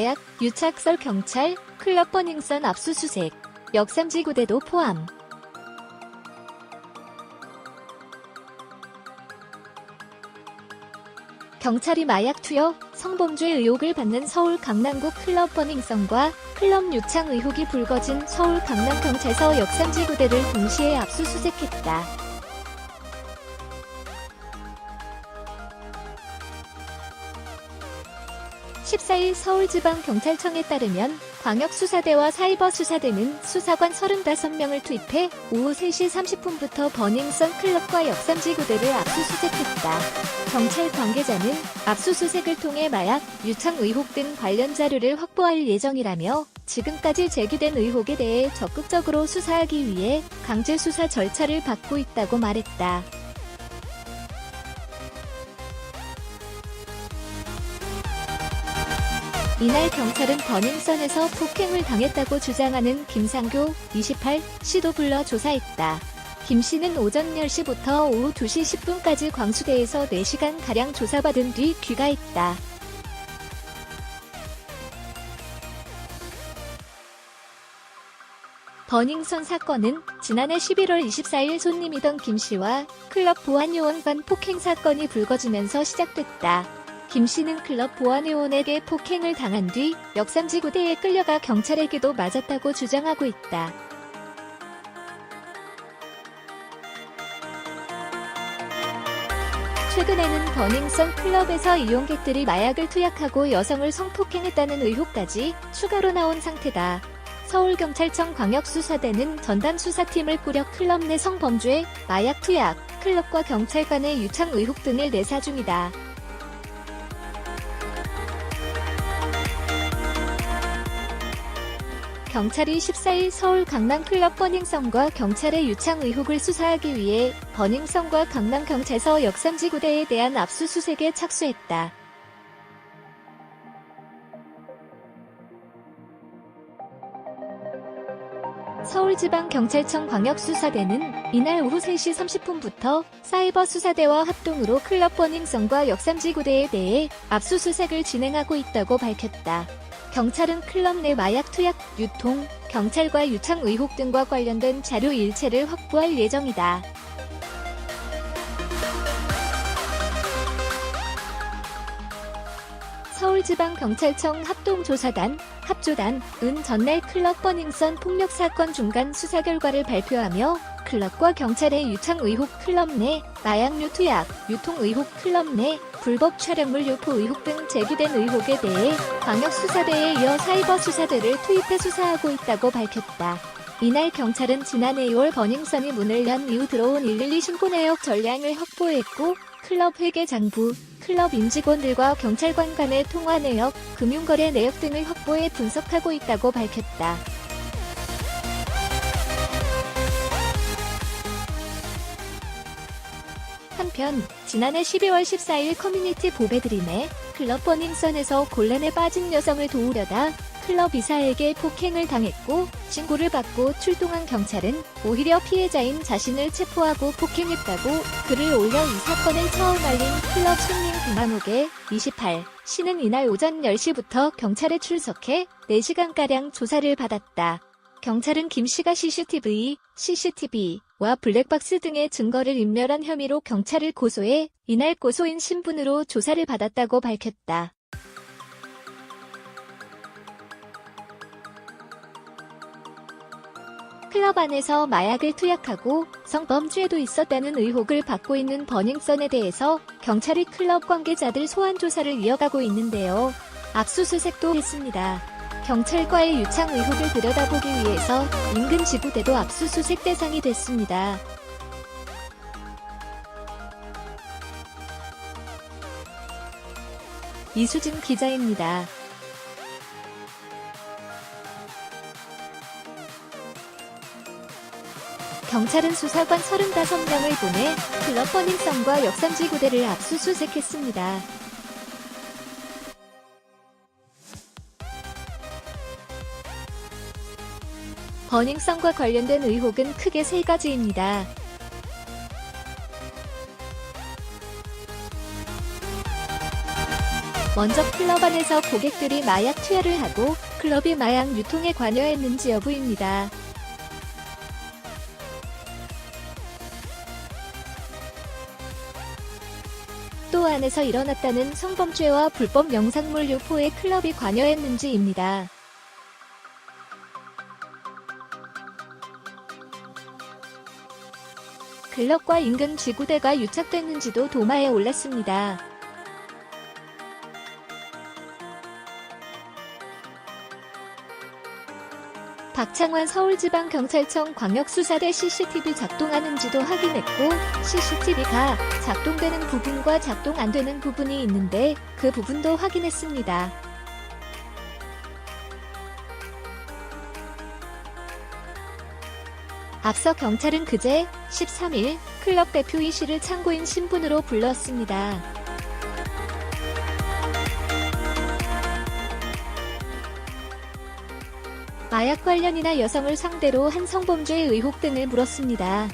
마약, 유착설 경찰, 클럽 버닝썬 압수수색, 역삼지구대도 포함. 경찰이 마약 투여, 성범죄 의혹을 받는 서울 강남구 클럽 버닝썬과 클럽 유착 의혹이 불거진 서울 강남경찰서 역삼지구대를 동시에 압수수색했다. 14일 서울지방경찰청에 따르면 광역수사대와 사이버수사대는 수사관 35명을 투입해 오후 3시 30분부터 버닝썬 클럽과 역삼지구대를 압수수색했다. 경찰 관계자는 압수수색을 통해 마약, 유착 의혹 등 관련 자료를 확보할 예정이라며 지금까지 제기된 의혹에 대해 적극적으로 수사하기 위해 강제수사 절차를 밟고 있다고 말했다. 이날 경찰은 버닝썬에서 폭행을 당했다고 주장하는 김상교, 28, 씨도 불러 조사했다. 김 씨는 오전 10시부터 오후 2시 10분까지 광수대에서 4시간가량 조사받은 뒤 귀가했다. 버닝썬 사건은 지난해 11월 24일 손님이던 김 씨와 클럽 보안요원 간 폭행 사건이 불거지면서 시작됐다. 김 씨는 클럽 보안요원에게 폭행을 당한 뒤 역삼지구대에 끌려가 경찰에게도 맞았다고 주장하고 있다. 최근에는 버닝썬 클럽에서 이용객들이 마약을 투약하고 여성을 성폭행했다는 의혹까지 추가로 나온 상태다. 서울경찰청 광역수사대는 전담수사팀을 꾸려 클럽 내 성범죄, 마약 투약, 클럽과 경찰 간의 유착 의혹 등을 내사 중이다. 경찰이 14일 서울 강남 클럽 버닝썬과 경찰의 유착 의혹을 수사하기 위해 버닝썬과 강남경찰서 역삼지구대에 대한 압수수색에 착수했다. 서울지방경찰청 광역수사대는 이날 오후 3시 30분부터 사이버수사대와 합동으로 클럽 버닝썬과 역삼지구대에 대해 압수수색을 진행하고 있다고 밝혔다. 경찰은 클럽 내 마약 투약, 유통, 경찰과 유착 의혹 등과 관련된 자료 일체를 확보할 예정이다. 서울지방경찰청 합동조사단, 합조단은 전날 클럽 버닝썬 폭력 사건 중간 수사 결과를 발표하며 클럽과 경찰의 유착 의혹 클럽 내 마약류 투약, 유통 의혹 클럽 내 불법 촬영물 유포 의혹 등 제기된 의혹에 대해 광역수사대에 이어 사이버수사대를 투입해 수사하고 있다고 밝혔다. 이날 경찰은 지난해 2월 버닝썬이 문을 연 이후 들어온 112 신고 내역 전량을 확보했고 클럽 회계장부, 클럽 임직원들과 경찰관 간의 통화 내역, 금융거래 내역 등을 확보해 분석하고 있다고 밝혔다. 한편 지난해 12월 14일 커뮤니티 보배드림에 클럽 버닝썬에서 곤란에 빠진 여성을 도우려다 클럽 이사에게 폭행을 당했고 신고를 받고 출동한 경찰은 오히려 피해자인 자신을 체포하고 폭행했다고 글을 올려 이 사건을 처음 알린 클럽 손님 김한옥의 28, 씨는 이날 오전 10시부터 경찰에 출석해 4시간가량 조사를 받았다. 경찰은 김 씨가 CCTV와 블랙박스 등의 증거를 인멸한 혐의로 경찰을 고소해 이날 고소인 신분으로 조사를 받았다고 밝혔다. 클럽 안에서 마약을 투약하고 성범죄도 있었다는 의혹을 받고 있는 버닝썬에 대해서 경찰이 클럽 관계자들 소환 조사를 이어가고 있는데요. 압수수색도 했습니다. 경찰과의 유착 의혹을 들여다보기 위해서 인근 지구대도 압수수색 대상이 됐습니다. 이수진 기자입니다. 경찰은 수사관 35명을 보내 클럽 버닝썬과 역삼지구대를 압수수색했습니다. 버닝썬과 관련된 의혹은 크게 3가지입니다. 먼저 클럽 안에서 고객들이 마약 투여를 하고 클럽이 마약 유통에 관여했는지 여부입니다. 또 안에서 일어났다는 성범죄와 불법 영상물 유포에 클럽이 관여했는지입니다. 클럽과 인근 지구대가 유착됐는지도 도마에 올랐습니다. 박창환 서울지방경찰청 광역수사대 CCTV 작동하는지도 확인했고 CCTV가 작동되는 부분과 작동 안 되는 부분이 있는데 그 부분도 확인했습니다. 앞서 경찰은 그제 13일 클럽 대표 이 씨를 참고인 신분으로 불렀습니다. 마약 관련이나 여성을 상대로 한 성범죄 의혹 등을 물었습니다.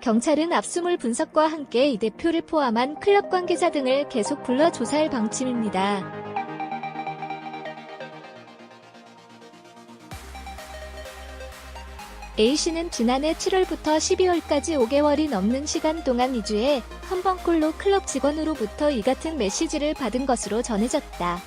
경찰은 압수물 분석과 함께 이 대표를 포함한 클럽 관계자 등을 계속 불러 조사할 방침입니다. A씨는 지난해 7월부터 12월까지 5개월이 넘는 시간 동안 2주에 한 번꼴로 클럽 직원으로부터 이 같은 메시지를 받은 것으로 전해졌다.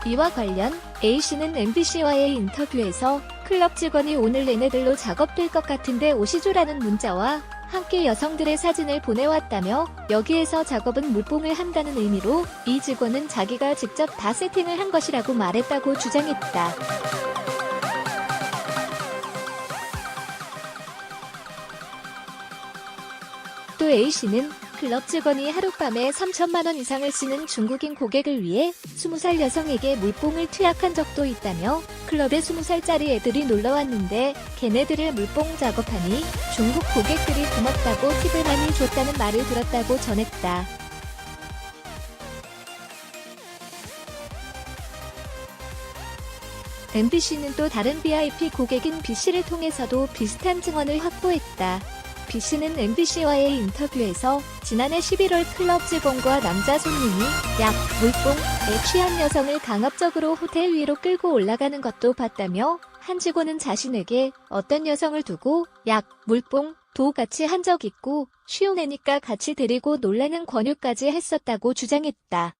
이와 관련 A씨는 MBC와의 인터뷰에서 클럽 직원이 오늘 내내들로 작업될 것 같은데 오시죠라는 문자와 함께 여성들의 사진을 보내왔다며 여기에서 작업은 물뽕을 한다는 의미로 이 직원은 자기가 직접 다 세팅을 한 것이라고 말했다고 주장했다. 또 A씨는 클럽 직원이 하룻밤에 3천만 원 이상을 쓰는 중국인 고객을 위해 20살 여성에게 물뽕을 투약한 적도 있다며 클럽에 20살짜리 애들이 놀러왔는데 걔네들을 물뽕 작업하니 중국 고객들이 고맙다고 팁을 많이 줬다는 말을 들었다고 전했다. MBC는 또 다른 VIP 고객인 B씨를 통해서도 비슷한 증언을 확보했다. B씨는 MBC와의 인터뷰에서 지난해 11월 클럽 직원과 남자 손님이 약, 물뽕에 취한 여성을 강압적으로 호텔 위로 끌고 올라가는 것도 봤다며 한 직원은 자신에게 어떤 여성을 두고 약, 물뽕, 도 같이 한 적 있고 쉬운 애니까 같이 데리고 놀라는 권유까지 했었다고 주장했다.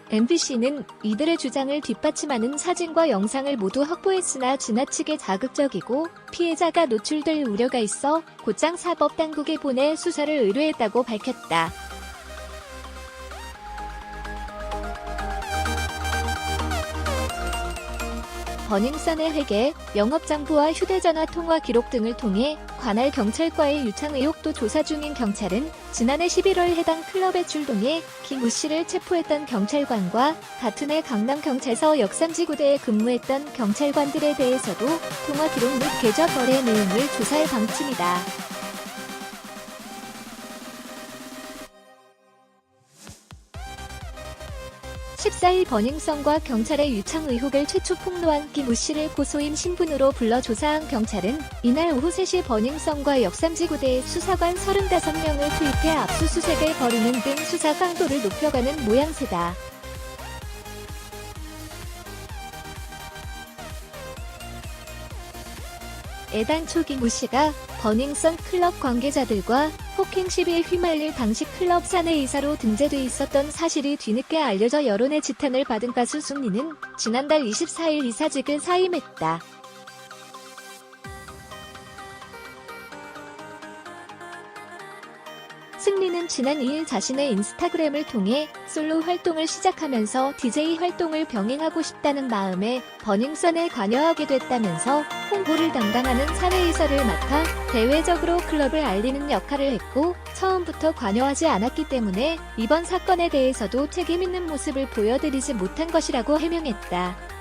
MBC는 이들의 주장을 뒷받침하는 사진과 영상을 모두 확보했으나 지나치게 자극적이고 피해자가 노출될 우려가 있어 곧장 사법당국에 보내 수사를 의뢰했다고 밝혔다. 버닝썬의 회계, 영업장부와 휴대전화 통화 기록 등을 통해 관할 경찰과의 유착 의혹도 조사 중인 경찰은 지난해 11월 해당 클럽에 출동해 김 씨를 체포했던 경찰관과 같은 해 강남경찰서 역삼지구대에 근무했던 경찰관들에 대해서도 통화 기록 및 계좌 거래 내용을 조사할 방침이다. (14일) 버닝썬과 경찰의 유착 의혹을 최초 폭로한 김 씨를 고소인 신분으로 불러 조사한 경찰은 이날 오후 3시 버닝썬과 역삼지구대에 수사관 35명을 투입해 압수수색을 벌이는 등 수사 강도를 높여가는 모양새다. 애당초 김 씨가 버닝썬 클럽 관계자들과 폭행 시비에 휘말릴 당시 클럽 사내이사로 등재돼 있었던 사실이 뒤늦게 알려져 여론의 지탄을 받은 가수 승리는 지난달 24일 이사직을 사임했다. 승리는 지난 2일 자신의 인스타그램을 통해 솔로 활동을 시작하면서 DJ 활동을 병행하고 싶다는 마음에 버닝썬에 관여하게 됐다면서 홍보를 담당하는 사내이사를 맡아 대외적으로 클럽을 알리는 역할을 했고 처음부터 관여하지 않았기 때문에 이번 사건에 대해서도 책임있는 모습을 보여드리지 못한 것이라고 해명했다.